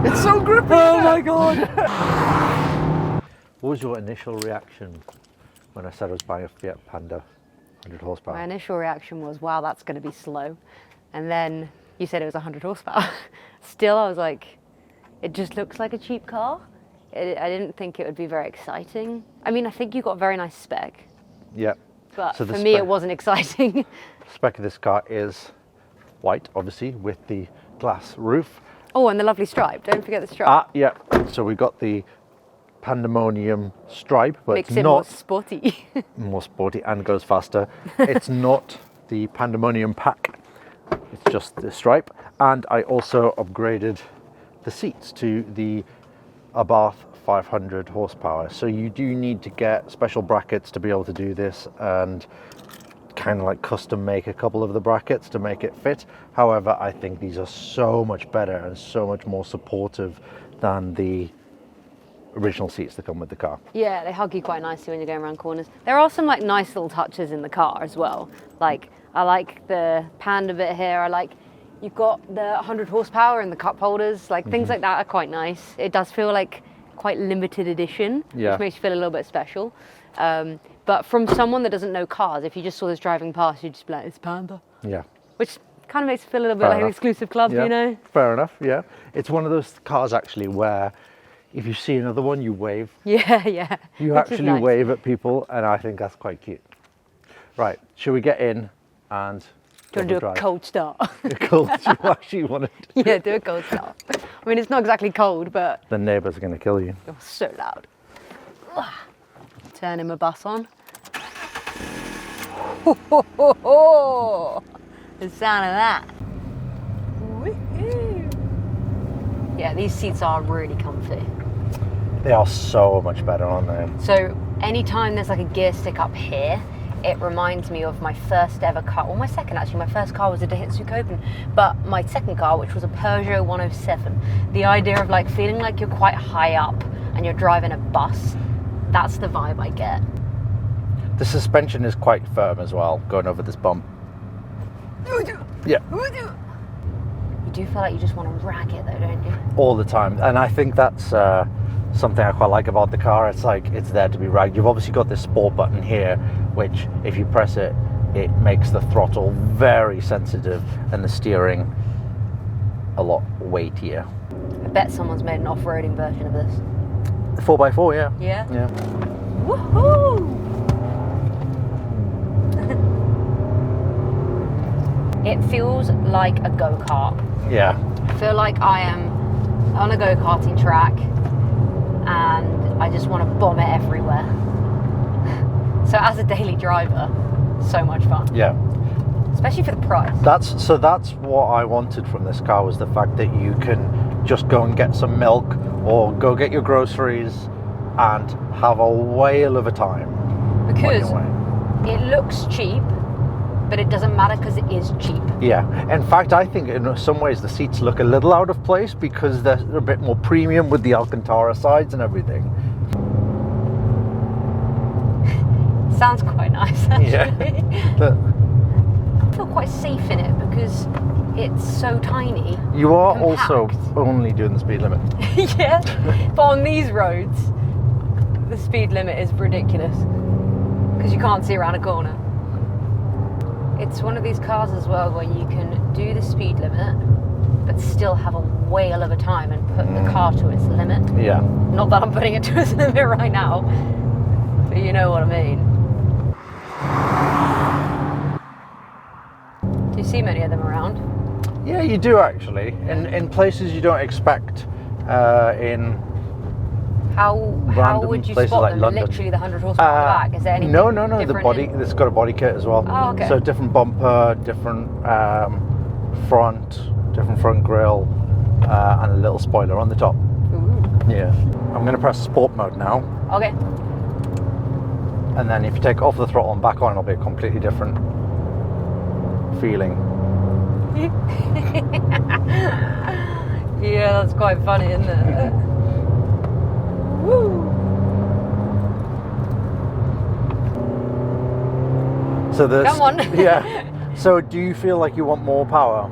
It's so grippy. Oh my god! What was your initial reaction when I said I was buying a Fiat Panda 100 horsepower? My initial reaction was, wow, that's going to be slow. And then you said it was 100 horsepower. Still, I was like, it just looks like a cheap car. I didn't think it would be very exciting. I mean, I think you got a very nice spec. Yeah. But So for me, it wasn't exciting. The spec of this car is white, obviously, with the glass roof. Oh, and the lovely stripe. Don't forget the stripe. Yeah. So we got the Pandemonium stripe, but Makes it's it not more sporty. more sporty and goes faster. It's not the Pandemonium pack. It's just the stripe. And I also upgraded the seats to the Abarth 500 horsepower. So you do need to get special brackets to be able to do this, and kind of like custom make a couple of the brackets to make it fit. However, I think these are so much better and so much more supportive than the original seats that come with the car. Yeah, they hug you quite nicely when you're going around corners. There are some like nice little touches in the car as well. Like, I like the Panda bit here. I like you've got the 100 horsepower and the cup holders. Like things like that are quite nice. It does feel like quite limited edition, which makes you feel a little bit special. But from someone that doesn't know cars, if you just saw this driving past, you'd just be like, it's Panda. Yeah. Which kind of makes it feel a little bit like an exclusive club, you know? Fair enough, yeah. It's one of those cars actually where if you see another one, you wave. Yeah, yeah. You actually wave at people, and I think that's quite cute. Right, shall we get in and do you want to do a cold start? A cold, you actually want to Yeah, do a cold start. I mean, it's not exactly cold, but... The neighbours are going to kill you. You're so loud. Turning my bus on. Ho, ho, ho, ho. The sound of that. Woo-hoo. Yeah, these seats are really comfy. They are so much better, aren't they? So anytime there's like a gear stick up here, it reminds me of my first ever car, or my second actually. My first car was a Daihatsu Copen, but my second car, which was a Peugeot 107, the idea of like feeling like you're quite high up and you're driving a bus, that's the vibe I get. The suspension is quite firm as well, going over this bump. Yeah. You do feel like you just want to rag it though, don't you? All the time, and I think that's something I quite like about the car. It's like it's there to be ragged. You've obviously got this sport button here, which if you press it, it makes the throttle very sensitive and the steering a lot weightier. I bet someone's made an off-roading version of this. 4x4, yeah. Yeah? Yeah. Woohoo! It feels like a go-kart. Yeah. I feel like I am on a go-karting track and I just want to bomb it everywhere. So as a daily driver, so much fun. Yeah. Especially for the price. That's what I wanted from this car, was the fact that you can just go and get some milk or go get your groceries and have a whale of a time. Because it looks cheap, but it doesn't matter because it is cheap. Yeah, in fact, I think in some ways the seats look a little out of place because they're a bit more premium with the Alcantara sides and everything. Sounds quite nice, actually. Yeah. I feel quite safe in it because it's so tiny. You are compact. also only doing the speed limit. Yeah, but on these roads, the speed limit is ridiculous because you can't see around a corner. It's one of these cars as well where you can do the speed limit but still have a whale of a time and put the car to its limit. Yeah. Not that I'm putting it to its limit right now, but you know what I mean. Do you see many of them around? Yeah, you do actually. In places you don't expect. How would you spot like them? London. Literally the 100 horsepower back? Is there anything No. different The body, in... it's got a body kit as well. Oh, okay. So different bumper, different front grille, and a little spoiler on the top. Ooh. Yeah. I'm going to press sport mode now. Okay. And then if you take off the throttle and back on, it'll be a completely different feeling. Yeah, that's quite funny, isn't it? Woo! So Come on. Yeah. So do you feel like you want more power?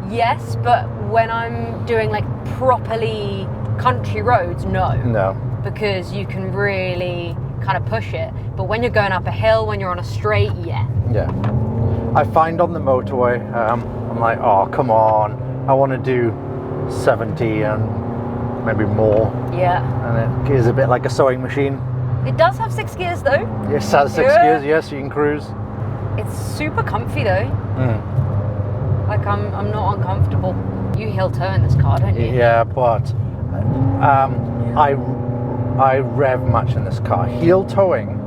yes, but when I'm doing like properly country roads, no. No. Because you can really kind of push it. But when you're going up a hill, when you're on a straight, yeah. Yeah. I find on the motorway, I'm like, oh, come on. I want to do 70 and maybe more. Yeah. And it is a bit like a sewing machine. It does have 6 gears though. It has 6 gears, yes, you can cruise. It's super comfy though. Like I'm not uncomfortable. You heel toe in this car, don't you? Yeah, but I rev much in this car. Heel towing,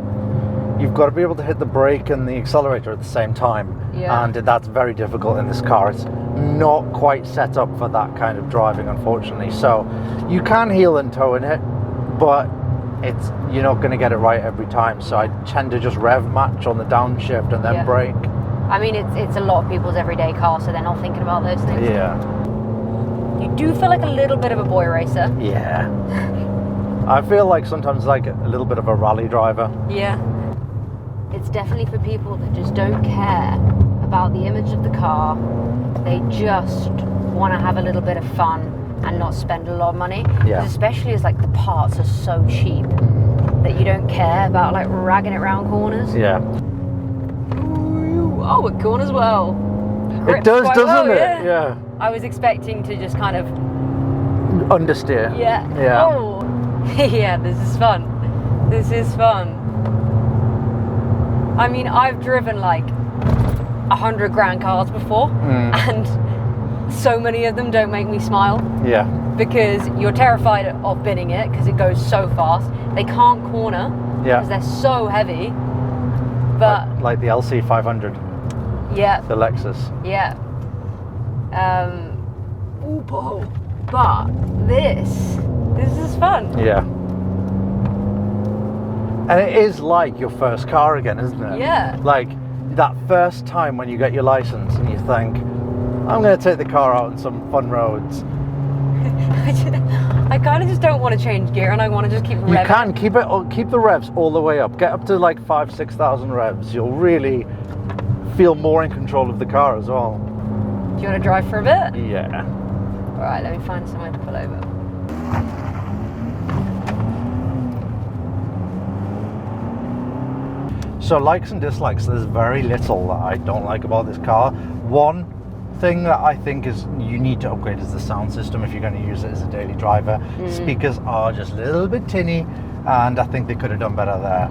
you've got to be able to hit the brake and the accelerator at the same time. Yeah. And that's very difficult in this car. It's not quite set up for that kind of driving, unfortunately. So you can heel and tow in it, but you're not going to get it right every time. So I tend to just rev match on the downshift and then brake. I mean, it's a lot of people's everyday car, so they're not thinking about those things. Yeah. You do feel like a little bit of a boy racer. Yeah. I feel like sometimes like a little bit of a rally driver. Yeah. It's definitely for people that just don't care about the image of the car. They just want to have a little bit of fun and not spend a lot of money. Yeah. Especially as like the parts are so cheap that you don't care about like ragging it around corners. Yeah. Ooh, oh, it corners well. It does, doesn't well, it? Yeah. I was expecting to just kind of understeer. Yeah. Yeah. Oh. Yeah, this is fun. This is fun. I mean, I've driven like 100 grand cars before, and so many of them don't make me smile. Yeah. Because you're terrified of binning it because it goes so fast. They can't corner because they're so heavy. But like the LC 500. Yeah. The Lexus. Yeah. But this is fun. Yeah. And it is like your first car again, isn't it? Yeah. Like that first time when you get your license and you think, I'm going to take the car out on some fun roads. I kind of just don't want to change gear, and I want to just keep revving. You can keep the revs all the way up. Get up to like 5,000-6,000 revs. You'll really feel more in control of the car as well. Do you want to drive for a bit? Yeah. All right, let me find somewhere to pull over. So likes and dislikes, there's very little that I don't like about this car. One thing that I think is you need to upgrade is the sound system if you're going to use it as a daily driver. Speakers are just a little bit tinny, and I think they could have done better there.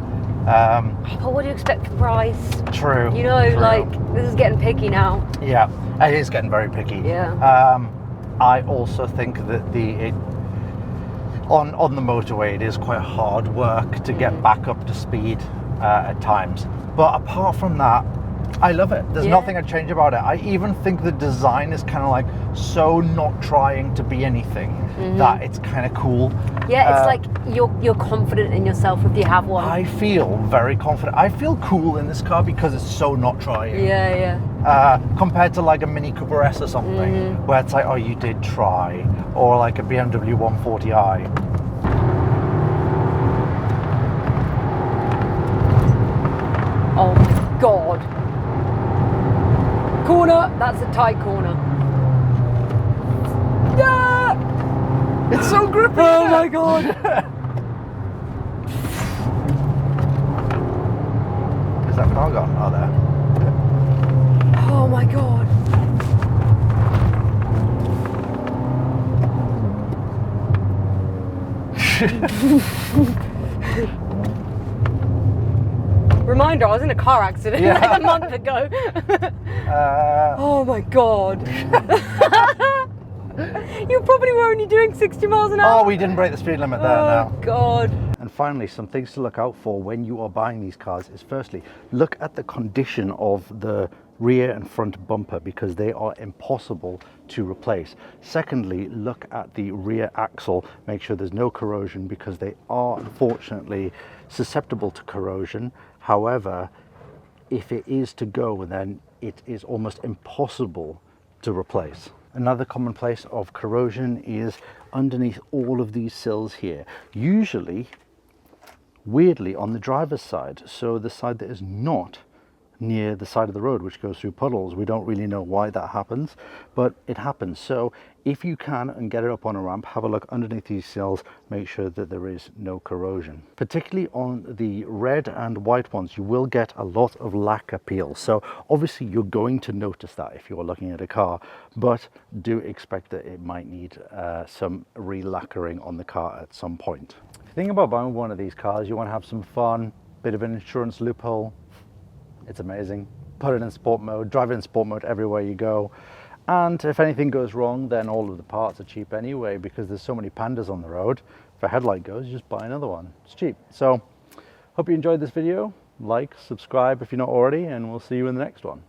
But what do you expect for price? True. You know, true. like, this is getting picky now. Yeah, it is getting very picky. Yeah. I also think that on the motorway it is quite hard work to get back up to speed at times. But apart from that, I love it. There's nothing I'd change about it. I even think the design is kind of like so not trying to be anything that it's kind of cool. Yeah, it's like you're confident in yourself if you have one. I feel very confident. I feel cool in this car because it's so not trying. Yeah. Compared to like a Mini Cooper S or something, where it's like, oh, you did try, or like a BMW 140i. Oh my god. Corner, that's a tight corner. Yeah! It's so grippy. Oh my god. Is that car gone? Oh, there. Oh my god. Reminder, I was in a car accident like a month ago. Oh my god. You probably were only doing 60 miles an hour. Oh, we didn't break the speed limit there now. Oh god. And finally, some things to look out for when you are buying these cars is firstly, look at the condition of the rear and front bumper because they are impossible to replace. Secondly, look at the rear axle. Make sure there's no corrosion because they are unfortunately susceptible to corrosion. However, if it is to go, then it is almost impossible to replace. Another common place of corrosion is underneath all of these sills here. Usually, weirdly, on the driver's side, so the side that is not near the side of the road, which goes through puddles. We don't really know why that happens, but it happens. So if you can and get it up on a ramp, have a look underneath these sills, make sure that there is no corrosion. Particularly on the red and white ones, you will get a lot of lacquer peel. So obviously you're going to notice that if you're looking at a car, but do expect that it might need some re-lacquering on the car at some point. If you think about buying one of these cars, you want to have some fun, bit of an insurance loophole, it's amazing. Put it in sport mode, drive it in sport mode everywhere you go. And if anything goes wrong, then all of the parts are cheap anyway, because there's so many Pandas on the road. If a headlight goes, you just buy another one. It's cheap. So hope you enjoyed this video. Like, subscribe if you're not already, and we'll see you in the next one.